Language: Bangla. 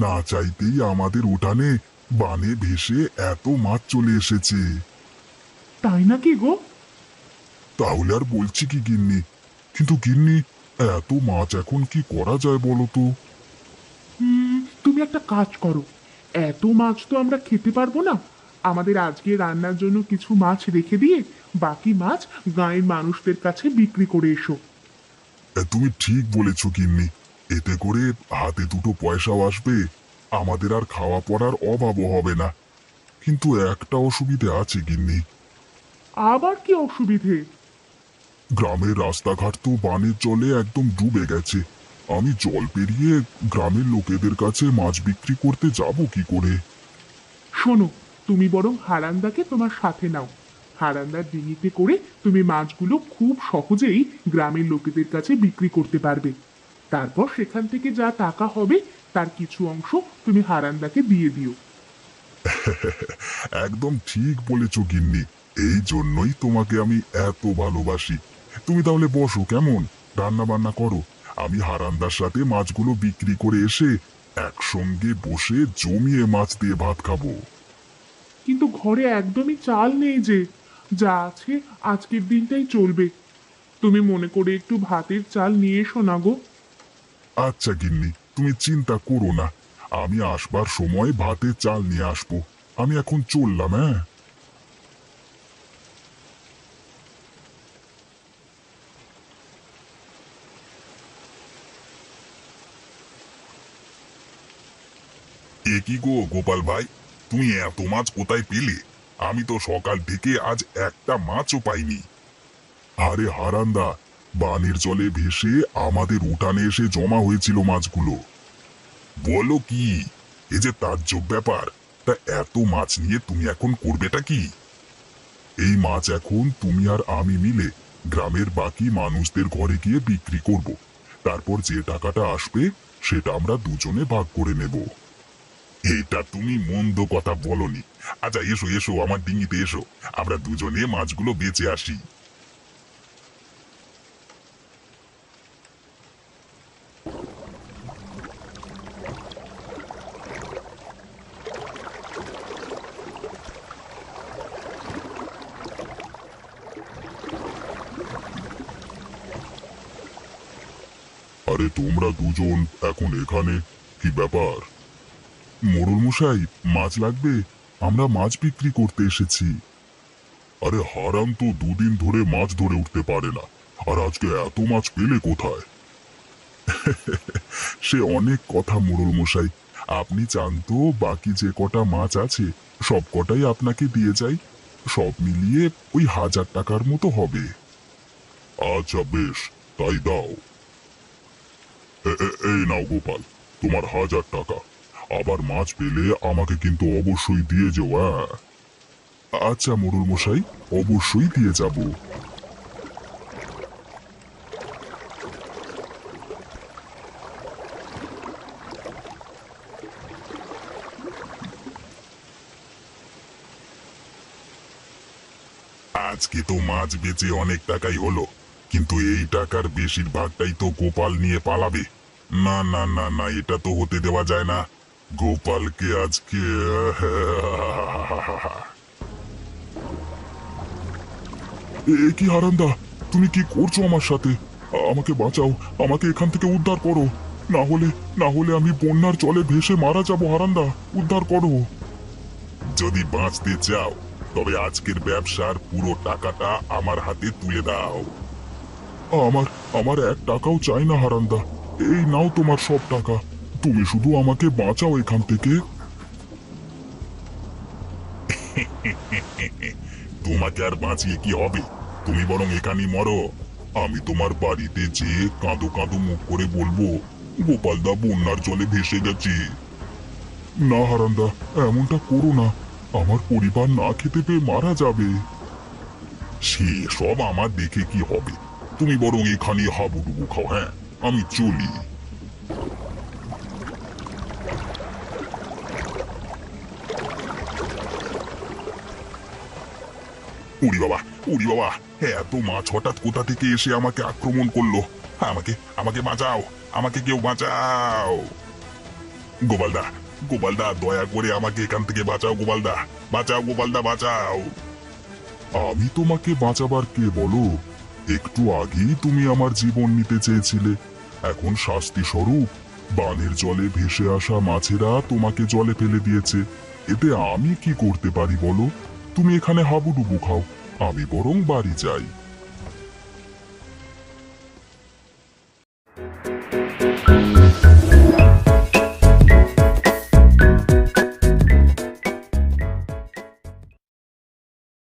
না চাইতেই আমাদের উঠানে বানে ভেসে এত মাছ চলে এসেছে। তাই নাকি গো? তাহলে আর বলছি কি গিন্নি, কিন্তু গিন্নি, এত মাছ এখন কি করা যায় বলো তো? তুমি একটা কাজ করো, এত মাছ তো আমরা খেতে পারবো না। আমাদের আজকে রান্নার জন্য কিছু মাছ রেখে দিয়ে বাকি মাছ গাঁয়ের মানুষদের কাছে বিক্রি করে এসো। তুমি ঠিক বলেছ গিন্নি, এতে করে হাতে দুটো পয়সাও আসবে, আমাদের আর খাওয়া পড়ার অভাবও হবে না। কিন্তু একটা অসুবিধে আছে গিন্নি। আবার কি অসুবিধে? গ্রামের রাস্তাঘাট তো বানের জলে একদম ডুবে গেছে। আমি জল পেরিয়ে গ্রামের লোকেদের কাছে মাছ বিক্রি করতে যাব কি করে? শোনো, তুমি বরং হারান্দাকে তোমার সাথে নাও। হারান্দার ডিঙিতে করে তুমি মাছগুলো খুব সহজেই গ্রামের লোকেদের কাছে বিক্রি করতে পারবে। তারপর সেখান থেকে যা টাকা হবে তার কিছু অংশ তুমি হারান্দাকে দিয়ে দিও। একদম ঠিক বলেছ গিন্নি, এই জন্যই তোমাকে আমি এত ভালোবাসি। তুমি তাহলে বসো, কেমন? রান্না বান্না করো, আমি হারান্দার সাথে মাছগুলো বিক্রি করে এসে একসঙ্গে বসে জমিয়ে মাছ দিয়ে ভাত খাবো। কিন্তু ঘরে একদমই চাল নেই যে, যা আছে আজকের দিনটাই চলবে। তুমি মনে করে একটু ভাতের চাল নিয়ে এসো না গো। আচ্ছা গিন্নি, তুমি চিন্তা করো না, আমি আসবার সময় ভাতে চাল নিয়ে আসবো। আমি এখন চললাম, হ্যাঁ। এ কি গো গোপাল ভাই, তুমি এত মাছ কোথায় পেলে? আমি তো সকাল থেকে আজ একটা মাছও পাইনি। আরে হারান্দা, বানের জলে ভেসে আমাদের উঠানে এসে জমা হয়েছিল মাছগুলো। বলো কি? এ যে তাজ্জব ব্যাপার। তা এত মাছ নিয়ে তুমি এখন করবেটা কি? এই মাছ এখন তুমি আর আমি মিলে গ্রামের বাকি মানুষদের ঘরে গিয়ে বিক্রি করব। তারপর যে টাকাটা আসবে সেটা আমরা দুজনে ভাগ করে নেব। এটা তুমি মন্দ কথা বলনি। আচ্ছা এসো এসো, আমার ডিঙিতে এসো, আমরা দুজনে মাছগুলো বেচে আসি। আরে তোমরা দুজন এখন এখানে, কি ব্যাপার? মোড়ল মশাই, মাছ লাগবে? আমরা মাছ বিক্রি করতে এসেছি। আরে হারাম তো দুদিন ধরে মাছ ধরে উঠতে পারে না, আর আজকে এত মাছ পেলে কোথায়? সে অনেক কথা মোড়ল মশাই, আপনি চান তো বাকি যে কটা মাছ আছে সব কটাই আপনাকে দিয়ে যাই, সব মিলিয়ে ওই 1000 টাকার মতো হবে। আচ্ছা বেশ, তাই দাও। এই নাও গোপাল, তোমার 1000 টাকা। আবার মাছ পেলে আমাকে কিন্তু অবশ্যই দিয়ে যেও, হ্যাঁ। আচ্ছা মোড়ল মশাই, অবশ্যই দিয়ে যাব। আজকে তো মাছ বেচে অনেক টাকাই হলো, কিন্তু এই টাকার বেশিরভাগটাই তো গোপাল নিয়ে পালাবে। না না না না, এটা তো হতে দেওয়া যায় না। গোপালকে আজকে এ কি হারান্দা, তুমি কি করছো আমার সাথে? আমাকে বাঁচাও, আমাকে এখান থেকে উদ্ধার করো। না হলে, না হলে আমি বন্যার জলে ভেসে মারা যাব। হারান্দা, উদ্ধার করো। যদি বাঁচতে চাও তবে আজকের ব্যবসার পুরো টাকাটা আমার হাতে তুলে দাও। আমার আমার 1 টাকাও চাই না হারান্দা, এই নাও তোমার সব টাকা। তুমি শুধু আমাকে বাঁচাও এখান থেকে। তোমাকে আর বাঁচিয়ে কি হবে? তুমি বরং এখানেই মরো। আমি তোমার বাড়িতে যেয়ে কাঁদো কাঁদো মুখ করে বলবো, গোপালদা বন্যার জলে ভেসে গেছে। না হারান্দা, এমনটা করো না, আমার পরিবার না খেতে পেয়ে মারা যাবে। সে সব আমার দেখে কি হবে, তুমি বরং এখানে হাবুডুবু খাও, হ্যাঁ। আমি চলি। উড়ি বাবা, উড়ি বাবা, এত মাছ হঠাৎ কোথা থেকে এসে আমাকে আক্রমণ করলো? আমাকে আমাকে বাঁচাও, আমাকে কেউ বাঁচাও। গোপালদা, গোপালদা, দয়া করে আমাকে এখান থেকে বাঁচাও গোপালদা, বাঁচাও গোপালদা, বাঁচাও। আমি তোমাকে বাঁচাবার কে বলো? একটু আগেই তুমি আমার জীবন নিতে চেয়েছিলে। এখন শাস্তি স্বরূপ বানের জলে ভেসে আসা মাছেরা তোমাকে জলে ফেলে দিয়েছে। এতে আমি কি করতে পারি বলো? তুমি এখানে হাবুডুবু খাও, আমি বরং বাড়ি যাই।